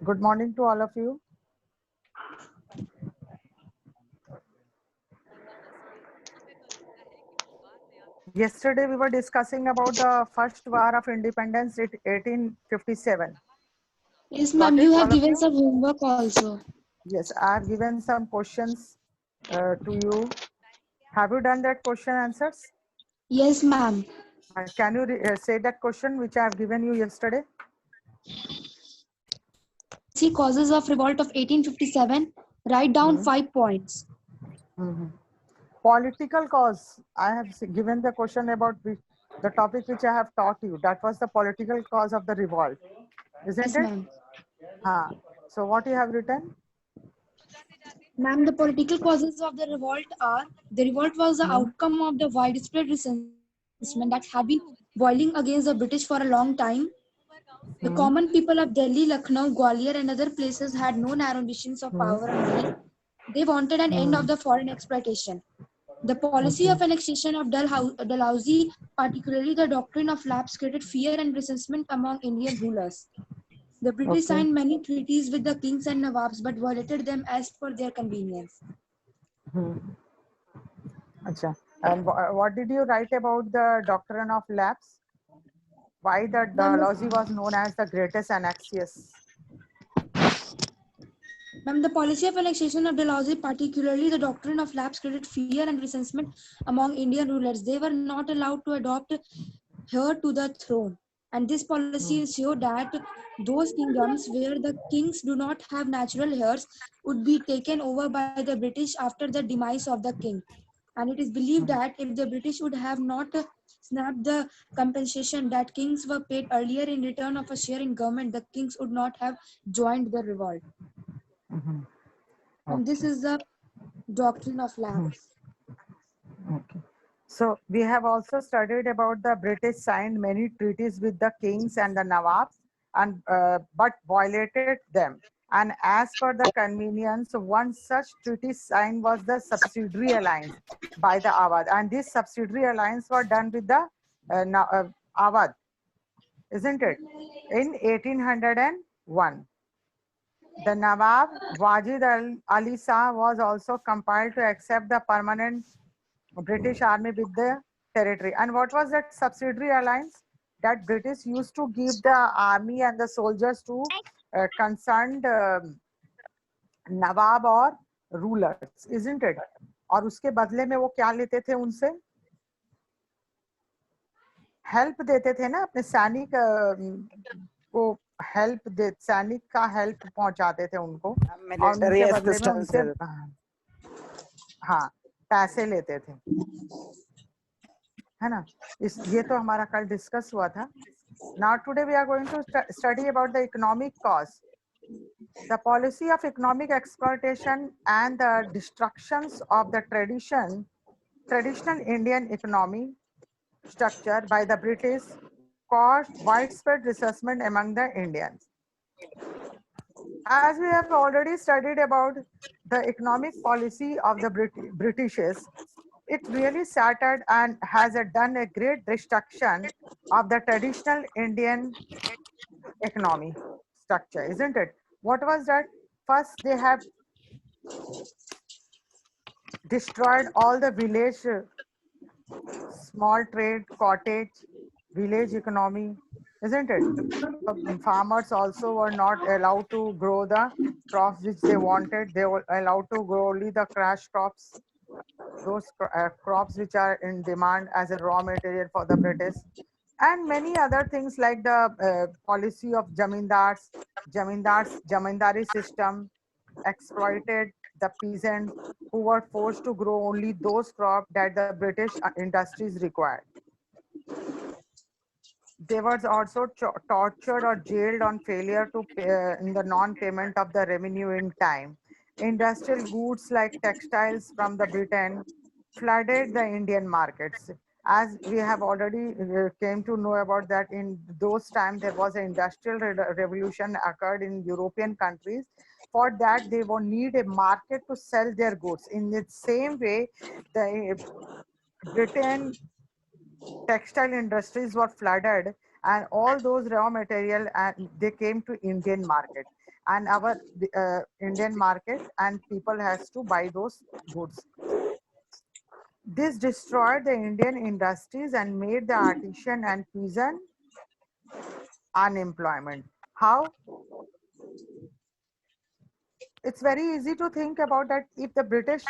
Good morning to all of you. Yesterday we were discussing about the first war of independence in 1857. Yes, Got ma'am. it, You all have of given you? some homework also. Yes, I have given some questions to you. Have you done that question answers? Yes, ma'am. Can you say that question which I have given you yesterday? See causes of revolt of 1857. Write down 5 points. Mhm. Political cause. I have given the question about the topic which I have taught you. That was the political cause of the revolt, isn't Yes, it? ma'am. So what you have written? Ma'am, the political causes of the revolt are the revolt was the Hmm. outcome of the widespread resentment that had been boiling against the British for a long time. The common Hmm. people of Delhi, Lucknow, Gwalior, and other places had no narrow ambitions of Hmm. power and money. They wanted an end of Hmm. the foreign exploitation. The policy Okay. of annexation of Dalhousie, particularly the doctrine of lapse, created fear and resentment among Indian rulers. The British Okay. signed many treaties with the kings and nawabs but violated them as per their convenience. Hmm. Acha. And what did you write about the doctrine of lapse? Why the Ma'am, Dalhousie was known as the greatest annexious? the policy of annexation of Dalhousie, particularly the doctrine of lapse, created fear and resentment among Indian rulers. They were not allowed to adopt heir to the throne. And this policy Hmm. ensured that those kingdoms where the kings do not have natural heirs would be taken over by the British after the demise of the king. And it is believed Hmm. that if the British would have not snapped the compensation that kings were paid earlier in return of a share in government, the kings would not have joined the revolt. Hmm. And this Okay. is the doctrine of Hmm. lapse. Okay. So we have also studied about the British signed many treaties with the kings and the nawabs, and but violated them. And as per the convenience, one such treaty signed was the subsidiary alliance by the Awadh, and this subsidiary alliance were done with the Awadh, isn't it? In 1801. The Nawab Wajid Ali Shah was also compelled to accept the permanent British army with the territory. And what was that subsidiary alliance? That British used to give the army and the soldiers to concerned नवाब और rulers, isn't it? और उसके बदले में वो क्या लेते थे उनसे? हेल्प देते थे ना, अपने सैनिक को हेल्प दे, सैनिक का हेल्प पहुंचाते थे उनको, और मिलिट्री उनके बदले में असिस्टेंस उनसे हाँ पैसे लेते थे, है ना? ये तो हमारा कल डिस्कस हुआ था. Now today we are going to study about the economic cause. The policy of economic exploitation and the destructions of the traditional Indian economy structure by the British caused widespread resentment among the Indians. As we have already studied about the economic policy of the Britishes, it really started and has done a great destruction of the traditional Indian economy structure, isn't it? What was that? First, they have destroyed all the village, small trade, cottage, village economy, isn't it? Farmers also were not allowed to grow the crops which they wanted. They were allowed to grow only the cash crops, those crops which are in demand as a raw material for the British, and many other things like the policy of jamindari system exploited the peasants who were forced to grow only those crops that the British industries required. They were also tortured or jailed on failure to pay in the non-payment of the revenue in time. Industrial goods like textiles from the Britain flooded the Indian markets. As we have already came to know about that, in those times there was an industrial revolution occurred in European countries. For that, they will need a market to sell their goods. In the same way, the Britain textile industries were flooded, and all those raw material, and they came to Indian market, and our Indian market, and people has to buy those goods. This destroyed the Indian industries and made the artisan and peasant unemployment. How? It's very easy to think about that. If the British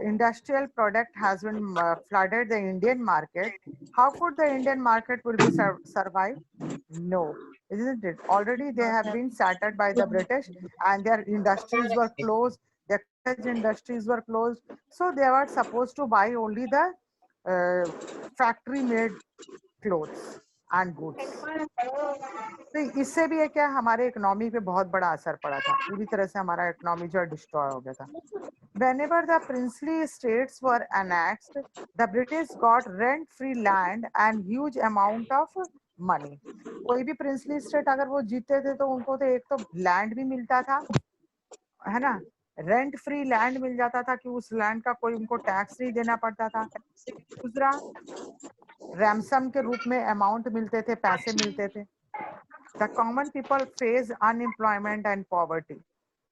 industrial product has been flooded the Indian market, how could the Indian market will be survive? No, isn't it? Already they have been shattered by the British, and their industries were closed, their cottage industries were closed. So they were supposed to buy only the factory made clothes and goods. तो इससे भी है क्या, हमारे economy पे बहुत बड़ा असर पड़ा था, पूरी तरह से हमारा इकोनॉमी जो है डिस्ट्रॉय हो गया था. Whenever the princely states were annexed, the British got rent-free land and huge amount of money. कोई भी princely state अगर वो जीते थे तो उनको तो एक तो लैंड भी मिलता था, है ना, रेंट फ्री लैंड मिल जाता था कि उस लैंड का कोई उनको टैक्स नहीं देना पड़ता था. दूसरा, रैमसम के रूप में अमाउंट मिलते थे, पैसे मिलते थे. The common people face unemployment and poverty.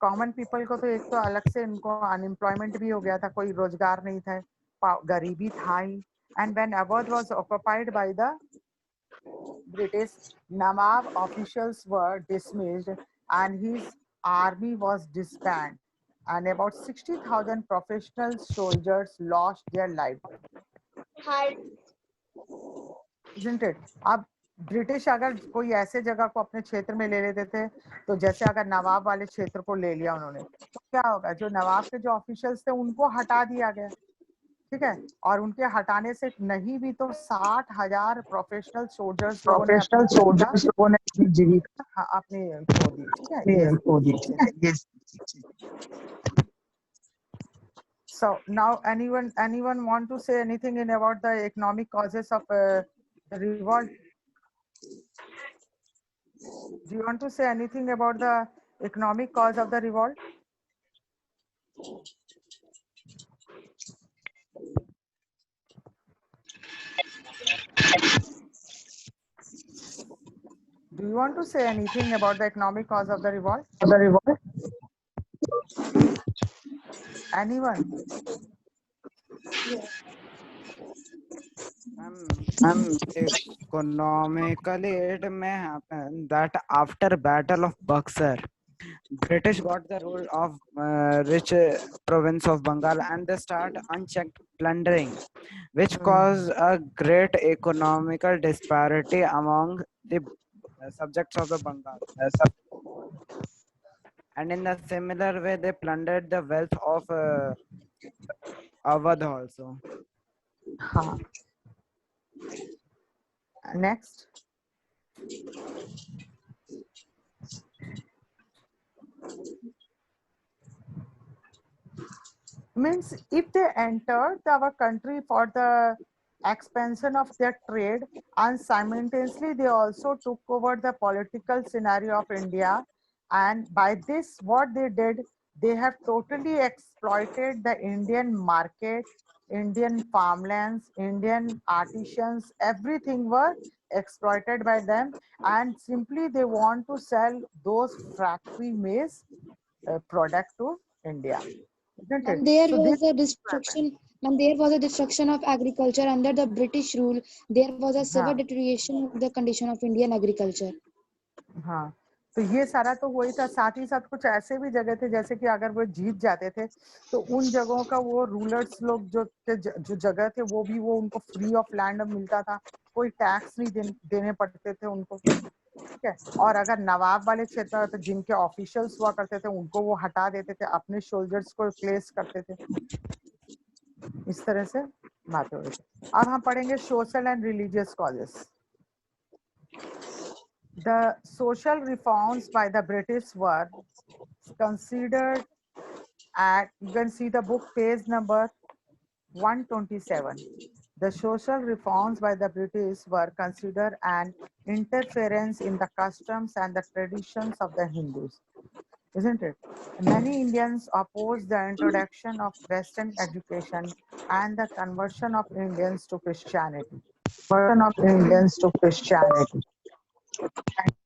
Common people को तो एक तो अलग से उनको अनएम्प्लॉयमेंट भी हो गया था, कोई रोजगार नहीं था, गरीबी था ही. And when Awadh was occupied by the British, Nawab officials were dismissed and his army was disbanded, and about 60,000 professional soldiers lost their lives. Isn't it? अब ब्रिटिश अगर कोई ऐसे जगह को अपने क्षेत्र में ले लेते थे, तो जैसे अगर नवाब वाले क्षेत्र को ले लिया उन्होंने, तो क्या होगा, जो नवाब के जो ऑफिशियल्स थे उनको हटा दिया गया, ठीक है, और उनके हटाने से नहीं भी तो 60,000 प्रोफेशनल सोल्जर्स लोगों ने अपनी जीविका अपनी खो दी, ठीक है. So now anyone want to say anything in about the economic causes of the revolt? Do you want to say anything about the economic cause of the revolt? Do you want to say anything about the economic cause of the revolt? Anyone? Economically, it may happen that after Battle of Buxar, British got the rule of rich province of Bengal, and they start unchecked plundering, which caused a great economical disparity among the subjects of the Bengal. And in a similar way, they plundered the wealth of Awadh also. Next. Means if they entered our country for the expansion of their trade, and simultaneously they also took over the political scenario of India, and by this what they did, they have totally exploited the Indian market, Indian farmlands, Indian artisans, everything were exploited by them, and simply they want to sell those factory made product to India. And there was a destruction of agriculture under the British rule. There was a severe deterioration of the condition of Indian agriculture. हाँ, तो ये सारा तो वही था. साथ ही साथ कुछ ऐसे भी जगह थे जैसे कि अगर वो जीत जाते थे तो उन जगहों का वो रूलर्स लोग जो जगह थे वो भी वो उनको फ्री ऑफ लैंड मिलता था, कोई टैक्स नहीं देने पड़ते थे उनको, ठीक है. और अगर नवाब वाले क्षेत्र तो जिनके ऑफिशियल्स हुआ करते थे उनको वो हटा देते थे, अपने सोल्जर्स को प्लेस करते थे. इस तरह से बात हो रही थी. अब हम पढ़ेंगे social and religious causes. The social reforms by the British were considered at, you can see the book page number 127. The social reforms by the British were considered an interference in the customs and the traditions of the Hindus, isn't it? Many Indians opposed the introduction of Western education and the conversion of Indians to Christianity. conversion of Indians to Christianity.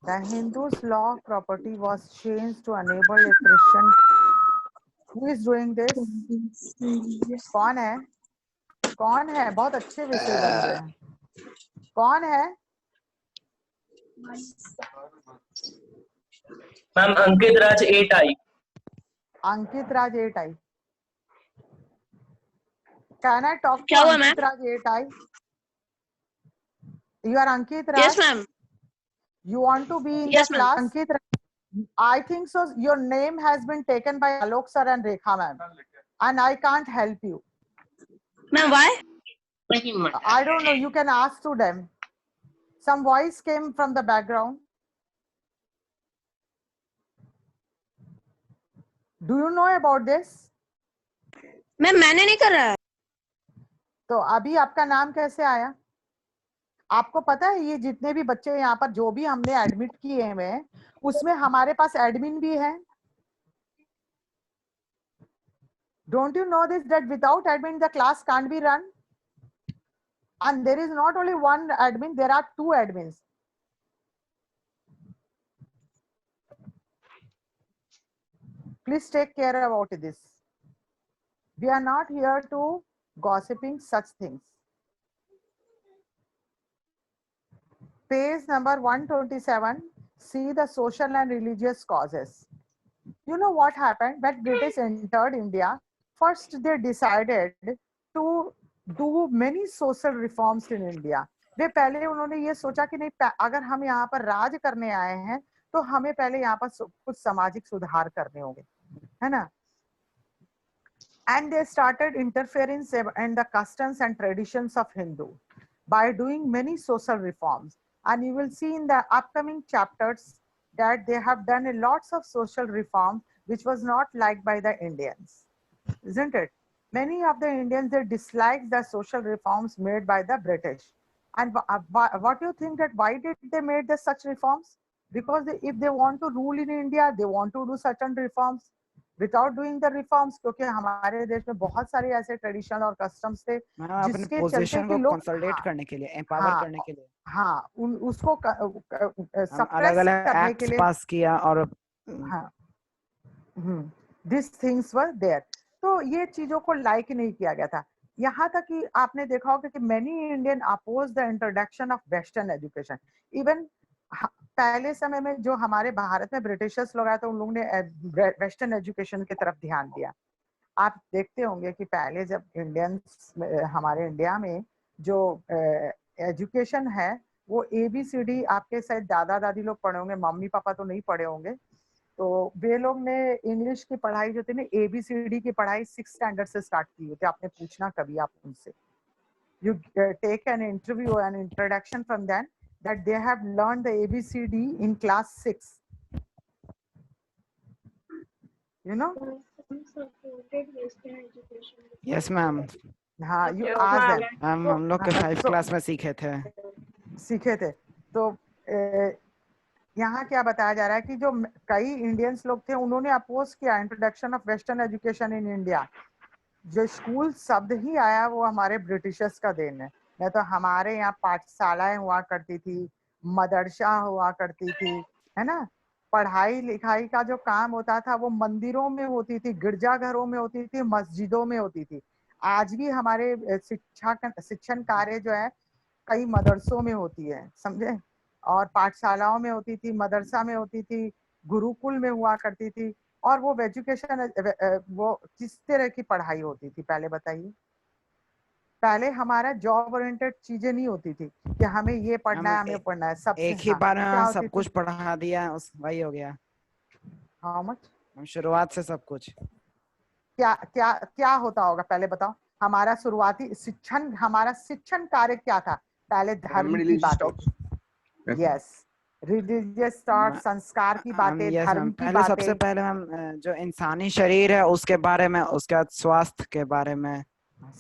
The Hindus' law of property was changed to enable a Christian. Who is doing this? कौन है? कौन है? बहुत अच्छे विषय बन रहे हैं. कौन है? Ma'am Ankit Raj 8I. Ankit Raj 8I. Can I talk to क्या हुआ, Ankit Raj 8I? You are Ankit Raj? Yes, ma'am. You want to be in Yes, the ma'am. class? Ankit Raj, I think so. Your name has been taken by Alok sir and Rekha ma'am. And I can't help you. Ma'am, why? I don't know. You can ask to them. Some voice came from the background. Do you know about this? Ma'am मैंने नहीं कर रहा है. तो अभी आपका नाम कैसे आया? आपको पता है ये जितने भी बच्चे यहाँ पर जो भी हमने एडमिट किए हैं उसमें हमारे पास एडमिन भी है. Don't you know this that without admin the class can't be run? And there is not only one admin, there are two admins. Please take care about this. We are not here to gossiping such things. Page number 127, see the social and religious causes. You know what happened? When British entered India, first they decided to do many social reforms in India. वे पहले उन्होंने ये सोचा कि नहीं अगर हम यहाँ पर राज करने आए हैं तो हमें पहले यहाँ पर कुछ सामाजिक सुधार करने होंगे, है ना? And they started interfering in the customs and traditions of Hindu by doing many social reforms. And you will see in the upcoming chapters that they have done a lots of social reform which was not liked by the Indians, isn't it? Many of the Indians, they disliked the social reforms made by the British. And what do you think that why did they made the such reforms? Because if they want to rule in India, they want to do certain reforms. Without doing the reforms, क्योंकि हमारे देश में बहुत सारे ऐसे tradition और customs थे अपने पोजीशन को कंसोलिडेट करने के लिए, एम्पावर करने के लिए, हाँ उसको अलग अलग एक्ट्स पास किया और हाँ दिस थिंग्स वर देयर. तो ये चीजों को लाइक नहीं किया गया था. यहाँ तक कि आपने देखा होगा कि many Indian oppose the introduction of western education. Even पहले समय में जो हमारे भारत में ब्रिटिशर्स लोग आए तो उन लोगों ने वेस्टर्न एजुकेशन की तरफ ध्यान दिया. आप देखते होंगे कि पहले जब इंडियंस हमारे इंडिया में जो एजुकेशन है वो ABCD आपके शायद दादा दादी लोग पढ़े होंगे, मम्मी पापा तो नहीं पढ़े होंगे. तो वे लोग ने इंग्लिश की पढ़ाई जो थी ना ABCD की पढ़ाई 6th स्टैंडर्ड से स्टार्ट की हुई थी. आपने पूछना कभी आप उनसे, you take an interview and introduction from them that they have learned the ABCD in class 6. You know? Yes ma'am. हाँ, you ask them. हम लोग के 5th क्लास में सीखे थे. तो यहाँ क्या बताया जा रहा है कि जो कई इंडियंस लोग थे उन्होंने अपोज किया introduction of western education in India. जो स्कूल शब्द ही आया वो हमारे ब्रिटिशर्स का देन है. नहीं तो हमारे यहाँ पाठशालाएं हुआ करती थी, मदरसा हुआ करती थी, है ना? पढ़ाई लिखाई का जो काम होता था वो मंदिरों में होती थी, गिरजाघरों में होती थी, मस्जिदों में होती थी. आज भी हमारे शिक्षण कार्य जो है कई मदरसों में होती है, समझे? और पाठशालाओं में होती थी, मदरसा में होती थी, गुरुकुल में हुआ करती थी. और वो एजुकेशन वो किस तरह की पढ़ाई होती थी पहले बताइए? पहले हमारा जॉब ओरिएंटेड चीजें नहीं होती थी कि हमें ये पढ़ना है, हमें पढ़ना है. सब एक ही बार में सब कुछ पढ़ा दिया, वही हो गया. How much? शुरुआत से सब कुछ. क्या क्या क्या होता होगा पहले बताओ? हमारा शुरुआती शिक्षण, हमारा शिक्षण कार्य क्या था? पहले धर्म की बातें. यस, रिलीजियस थॉट, संस्कार की बातें, धर्म की बातें. सबसे पहले हम जो इंसानी शरीर है उसके बारे में, उसके बाद स्वास्थ्य के बारे में,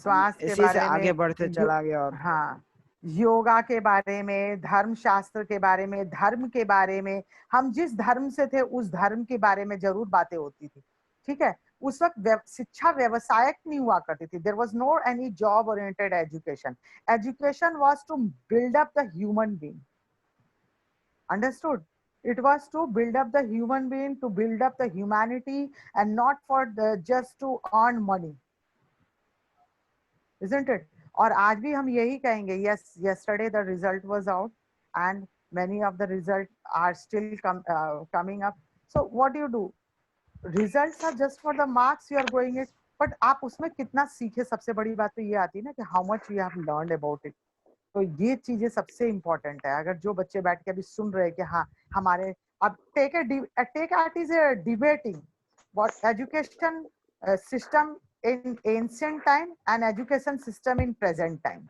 स्वास्थ्य के इसी बारे से में आगे बढ़ते चला गया. और हाँ, योगा के बारे में, धर्म शास्त्र के बारे में, धर्म के बारे में, हम जिस धर्म से थे उस धर्म के बारे में जरूर बातें होती थी. ठीक है, उस वक्त शिक्षा व्यवसायिक नहीं हुआ करती थी. There was no any job oriented education. Education was to build up the human being. Understood? It was to build up the human being, to build up the humanity, and not for just to earn money. Isn't it? और आज भी हम यही कहेंगे. Yes, yesterday the result was out and many of the results are still coming up. So what do? Results are just for the marks you are going it, but आप उसमें कितना सीखे, सबसे बड़ी बात तो ये आती है ना कि how much you have learned about it. तो ये चीजें सबसे इम्पोर्टेंट है. अगर जो बच्चे बैठ के अभी सुन रहे हैं कि हाँ हमारे, अब take it is a debating what education system in ancient time and education system in present time.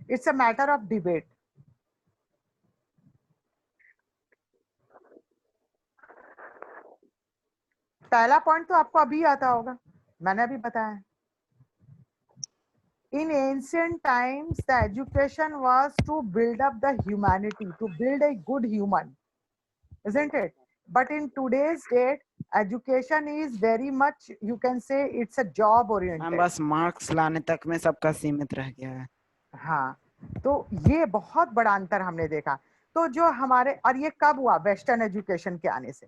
It's a matter of debate. पहला पॉइंट तो आपको अभी आता होगा, मैंने अभी बताया. In ancient times, the education was to build up the humanity, to build a good human, isn't it? But in today's date, education is very much, you can say it's a job oriented. बस marks लाने तक में सबका सीमित रह गया है. हाँ, तो ये बहुत बड़ा अंतर हमने देखा. तो जो हमारे, और ये कब हुआ? वेस्टर्न एजुकेशन के आने से.